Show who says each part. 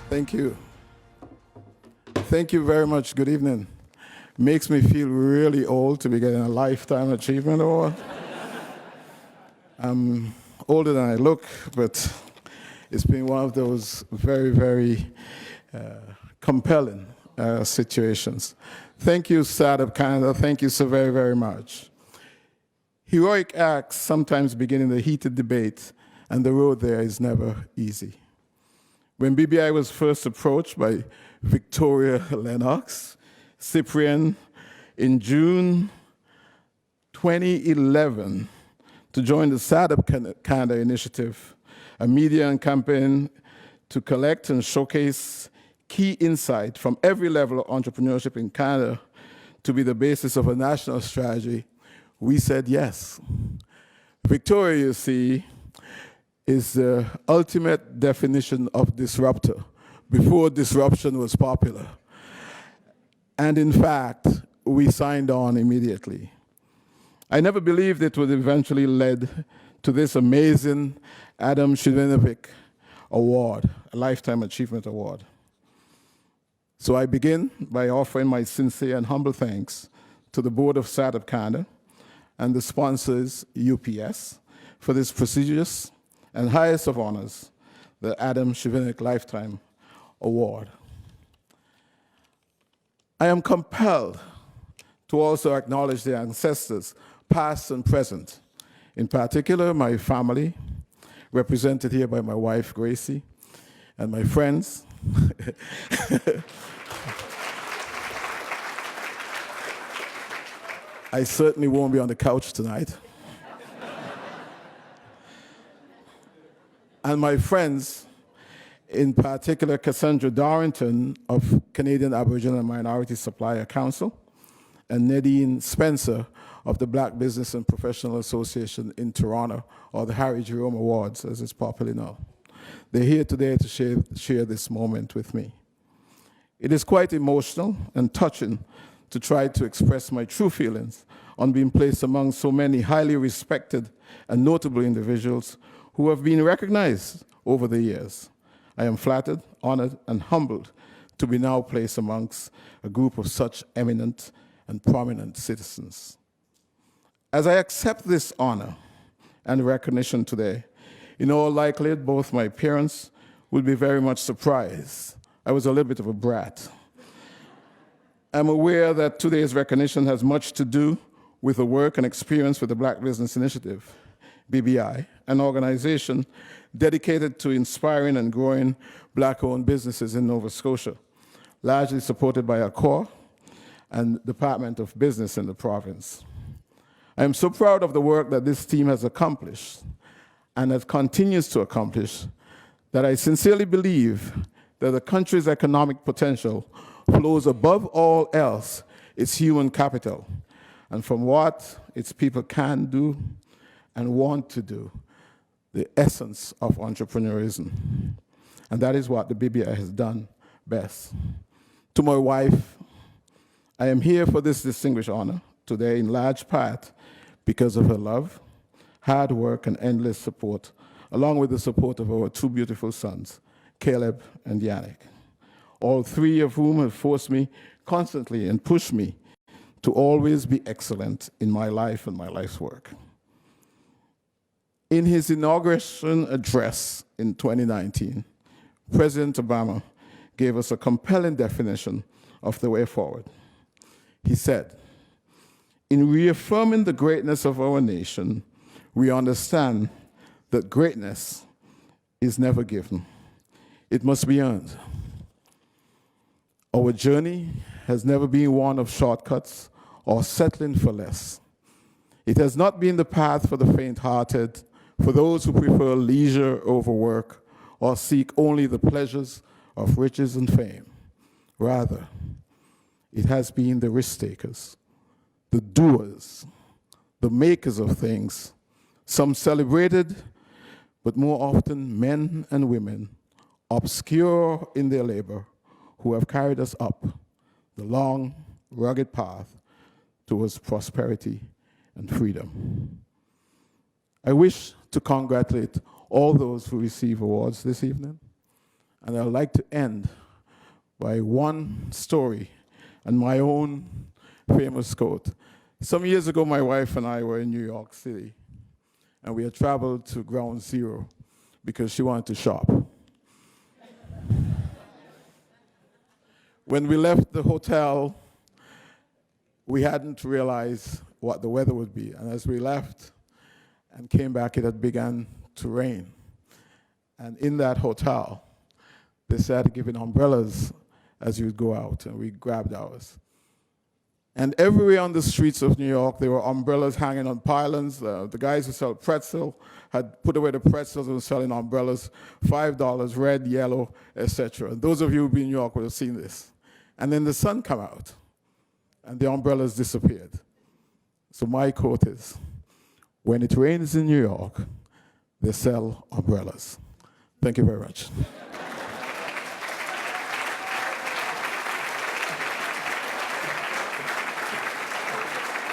Speaker 1: Thank you. Thank you very much. Good evening. Makes me feel really old to be getting a Lifetime Achievement Award. I'm older than I look, but it's been one of those very, very compelling situations. Thank you, Startup Canada. Thank you so very, very much. Heroic acts sometimes begin in a heated debate, and the road there is never easy. When BBI was first approached by Victoria Lennox, Cyprian, in June 2011 to join the Startup Canada initiative, a media campaign to collect and showcase key insight from every level of entrepreneurship in Canada to be the basis of a national strategy, we said yes. Victoria, you see, is the ultimate definition of disruptor before disruption was popular. And in fact, we signed on immediately. I never believed it would eventually lead to this amazing Adam Shivinovic Award, a Lifetime Achievement Award. So I begin by offering my sincere and humble thanks to the Board of Startup Canada and the sponsors, UPS, for this prestigious and highest of honors, the Adam Shivinovic Lifetime Award. I am compelled to also acknowledge their ancestors, past and present. In particular, my family, represented here by my wife, Gracie, and my friends. I certainly won't be on the couch tonight. And my friends, in particular Cassandra Darrington of Canadian Aboriginal and Minority Supplier Council, and Nadine Spencer of the Black Business and Professional Association in Toronto, or the Harry Jerome Awards, as it's popularly known. They're here today to share this moment with me. It is quite emotional and touching to try to express my true feelings on being placed among so many highly respected and notable individuals who have been recognized over the years. I am flattered, honored, and humbled to be now placed amongst a group of such eminent and prominent citizens. As I accept this honor and recognition today, in all likelihood, both my parents will be very much surprised. I was a little bit of a brat. I'm aware that today's recognition has much to do with the work and experience with the Black Business Initiative, BBI, an organization dedicated to inspiring and growing Black-owned businesses in Nova Scotia, largely supported by Accor and Department of Business in the province. I am so proud of the work that this team has accomplished and that continues to accomplish that I sincerely believe that the country's economic potential flows above all else its human capital and from what its people can do and want to do, the essence of entrepreneurism. And that is what the BBI has done best. To my wife, I am here for this distinguished honor today in large part because of her love, hard work, and endless support, along with the support of our two beautiful sons, Caleb and Yannick, all three of whom have forced me constantly and pushed me to always be excellent in my life and my life's work. In his inauguration address in 2019, President Obama gave us a compelling definition of the way forward. He said, "In reaffirming the greatness of our nation, we understand that greatness is never given. It must be earned. Our journey has never been one of shortcuts or settling for less. It has not been the path for the faint-hearted, for those who prefer leisure over work or seek only the pleasures of riches and fame. Rather, it has been the risk-takers, the doers, the makers of things, some celebrated, but more often men and women, obscure in their labor, who have carried us up the long, rugged path towards prosperity and freedom." I wish to congratulate all those who receive awards this evening, And I'd like to end by one story and my own famous quote. Some years ago, my wife and I were in New York City, and we had traveled to Ground Zero because she wanted to shop. When we left the hotel, we hadn't realized what the weather would be. And as we left and came back, it had begun to rain. And in that hotel, they started giving umbrellas as you would go out, and we grabbed ours. And everywhere on the streets of New York, there were umbrellas hanging on pylons. The guys who sell pretzel had put away the pretzels and were selling umbrellas, $5, red, yellow, etc. And those of you who've been in New York would have seen this. And then the sun came out, and the umbrellas disappeared. So my quote is, when it rains in New York, they sell umbrellas. Thank you very much.